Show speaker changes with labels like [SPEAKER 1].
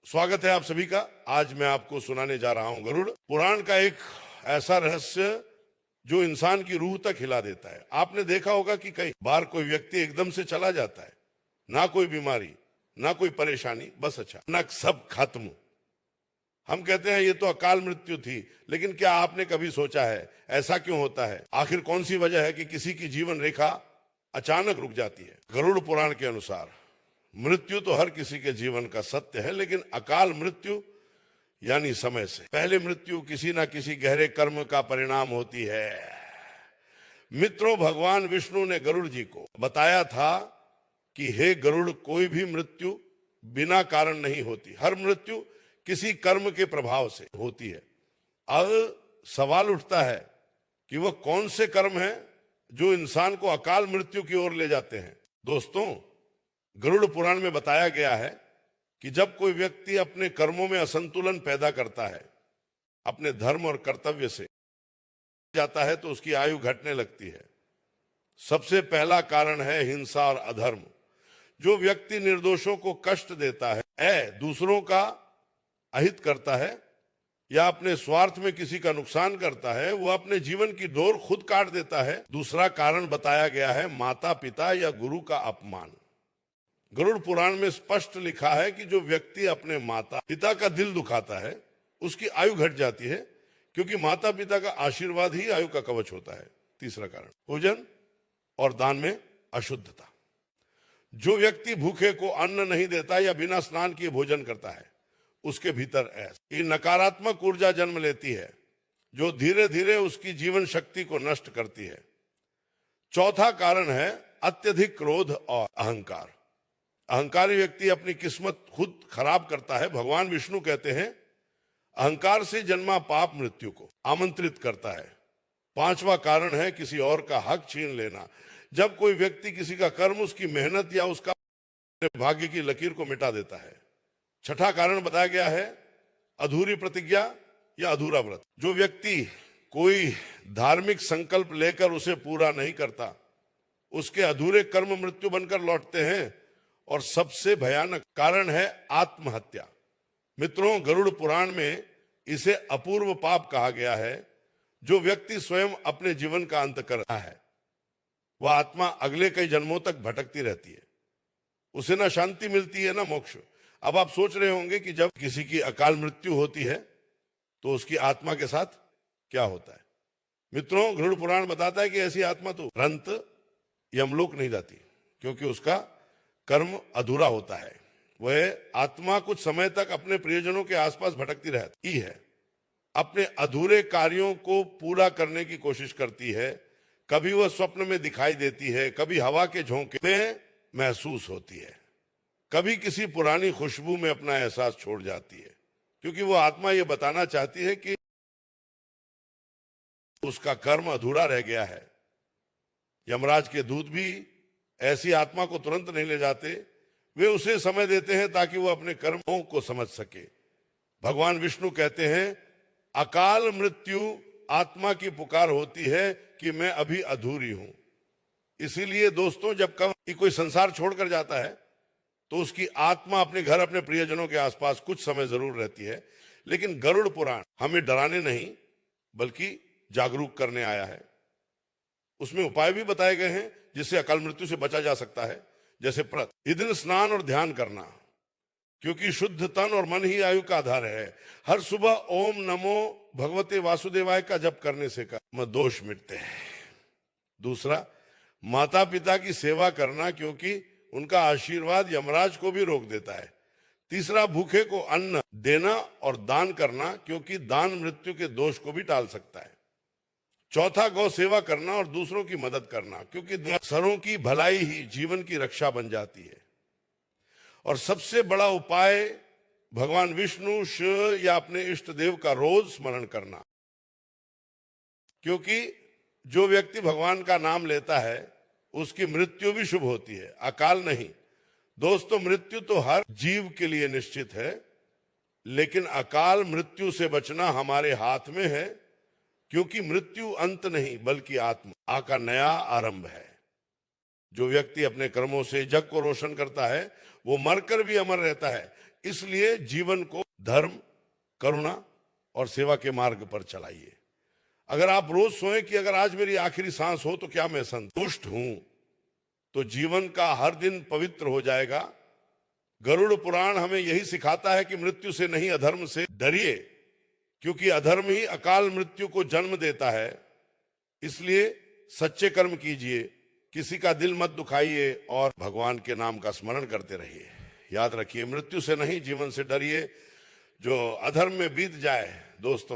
[SPEAKER 1] स्वागत है आप सभी का। आज मैं आपको सुनाने जा रहा हूं गरुड़ पुराण का एक ऐसा रहस्य जो इंसान की रूह तक हिला देता है। आपने देखा होगा कि कई बार कोई व्यक्ति एकदम से चला जाता है, ना कोई बीमारी ना कोई परेशानी, बस अचानक सब खत्म। हम कहते हैं ये तो अकाल मृत्यु थी, लेकिन क्या आपने कभी सोचा है ऐसा क्यों होता है? आखिर कौन सी वजह है कि किसी की जीवन रेखा अचानक रुक जाती है? गरुड़ पुराण के अनुसार मृत्यु तो हर किसी के जीवन का सत्य है, लेकिन अकाल मृत्यु यानी समय से पहले मृत्यु किसी ना किसी गहरे कर्म का परिणाम होती है। मित्रों, भगवान विष्णु ने गरुड़ जी को बताया था कि हे गरुड़, कोई भी मृत्यु बिना कारण नहीं होती, हर मृत्यु किसी कर्म के प्रभाव से होती है। अब सवाल उठता है कि वह कौन से कर्म हैं जो इंसान को अकाल मृत्यु की ओर ले जाते हैं। दोस्तों, गरुड़ पुराण में बताया गया है कि जब कोई व्यक्ति अपने कर्मों में असंतुलन पैदा करता है, अपने धर्म और कर्तव्य से जाता है, तो उसकी आयु घटने लगती है। सबसे पहला कारण है हिंसा और अधर्म। जो व्यक्ति निर्दोषों को कष्ट देता है, दूसरों का अहित करता है या अपने स्वार्थ में किसी का नुकसान करता है, वो अपने जीवन की डोर खुद काट देता है। दूसरा कारण बताया गया है माता पिता या गुरु का अपमान। गरुड़ पुराण में स्पष्ट लिखा है कि जो व्यक्ति अपने माता पिता का दिल दुखाता है, उसकी आयु घट जाती है, क्योंकि माता पिता का आशीर्वाद ही आयु का कवच होता है। तीसरा कारण भोजन और दान में अशुद्धता। जो व्यक्ति भूखे को अन्न नहीं देता या बिना स्नान किए भोजन करता है, उसके भीतर ऐसी नकारात्मक ऊर्जा जन्म लेती है जो धीरे धीरे उसकी जीवन शक्ति को नष्ट करती है। चौथा कारण है अत्यधिक क्रोध और अहंकार। अहंकारी व्यक्ति अपनी किस्मत खुद खराब करता है। भगवान विष्णु कहते हैं अहंकार से जन्मा पाप मृत्यु को आमंत्रित करता है। पांचवा कारण है किसी और का हक छीन लेना। जब कोई व्यक्ति किसी का कर्म, उसकी मेहनत या उसका भाग्य की लकीर को मिटा देता है। छठा कारण बताया गया है अधूरी प्रतिज्ञा या अधूरा व्रत। जो व्यक्ति कोई धार्मिक संकल्प लेकर उसे पूरा नहीं करता, उसके अधूरे कर्म मृत्यु बनकर लौटते हैं। और सबसे भयानक कारण है आत्महत्या। मित्रों, गरुड़ पुराण में इसे अपूर्व पाप कहा गया है। जो व्यक्ति स्वयं अपने जीवन का अंत कर रहा है, वह आत्मा अगले कई जन्मों तक भटकती रहती है। उसे ना शांति मिलती है ना मोक्ष। अब आप सोच रहे होंगे कि जब किसी की अकाल मृत्यु होती है तो उसकी आत्मा के साथ क्या होता है। मित्रों, गरुड़ पुराण बताता है कि ऐसी आत्मा तो तुरंत यमलोक नहीं जाती, क्योंकि उसका कर्म अधूरा होता है। वह आत्मा कुछ समय तक अपने प्रियजनों के आसपास भटकती रहती है, अपने अधूरे कार्यों को पूरा करने की कोशिश करती है। कभी वह स्वप्न में दिखाई देती है, कभी हवा के झोंके में महसूस होती है, कभी किसी पुरानी खुशबू में अपना एहसास छोड़ जाती है, क्योंकि वो आत्मा ये बताना चाहती है कि उसका कर्म अधूरा रह गया है। यमराज के दूत भी ऐसी आत्मा को तुरंत नहीं ले जाते, वे उसे समय देते हैं ताकि वो अपने कर्मों को समझ सके। भगवान विष्णु कहते हैं अकाल मृत्यु आत्मा की पुकार होती है कि मैं अभी अधूरी हूं। इसीलिए दोस्तों, जब कभी कोई संसार छोड़कर जाता है तो उसकी आत्मा अपने घर, अपने प्रियजनों के आसपास कुछ समय जरूर रहती है। लेकिन गरुड़ पुराण हमें डराने नहीं बल्कि जागरूक करने आया है। उसमें उपाय भी बताए गए हैं जिससे अकाल मृत्यु से बचा जा सकता है। जैसे प्रतिदिन स्नान और ध्यान करना, क्योंकि शुद्ध तन और मन ही आयु का आधार है। हर सुबह ओम नमो भगवते वासुदेवाय का जप करने से कर्म दोष मिटते हैं। दूसरा, माता पिता की सेवा करना, क्योंकि उनका आशीर्वाद यमराज को भी रोक देता है। तीसरा, भूखे को अन्न देना और दान करना, क्योंकि दान मृत्यु के दोष को भी टाल सकता है। चौथा, गौ सेवा करना और दूसरों की मदद करना, क्योंकि सरों की भलाई ही जीवन की रक्षा बन जाती है। और सबसे बड़ा उपाय भगवान विष्णु, शिव या अपने इष्ट देव का रोज स्मरण करना, क्योंकि जो व्यक्ति भगवान का नाम लेता है उसकी मृत्यु भी शुभ होती है, अकाल नहीं। दोस्तों, मृत्यु तो हर जीव के लिए निश्चित है, लेकिन अकाल मृत्यु से बचना हमारे हाथ में है, क्योंकि मृत्यु अंत नहीं बल्कि आत्मा का नया आरंभ है। जो व्यक्ति अपने कर्मों से जग को रोशन करता है, वो मरकर भी अमर रहता है, इसलिए जीवन को धर्म, करुणा और सेवा के मार्ग पर चलाइए। अगर आप रोज सोएं कि अगर आज मेरी आखिरी सांस हो तो क्या मैं संतुष्ट हूं, तो जीवन का हर दिन पवित्र हो जाएगा। गरुड़ पुराण हमें यही सिखाता है कि मृत्यु से नहीं, अधर्म से डरिए, क्योंकि अधर्म ही अकाल मृत्यु को जन्म देता है। इसलिए सच्चे कर्म कीजिए, किसी का दिल मत दुखाइए और भगवान के नाम का स्मरण करते रहिए। याद रखिए, मृत्यु से नहीं, जीवन से डरिए। जो अधर्म में बीत जाए दोस्तों,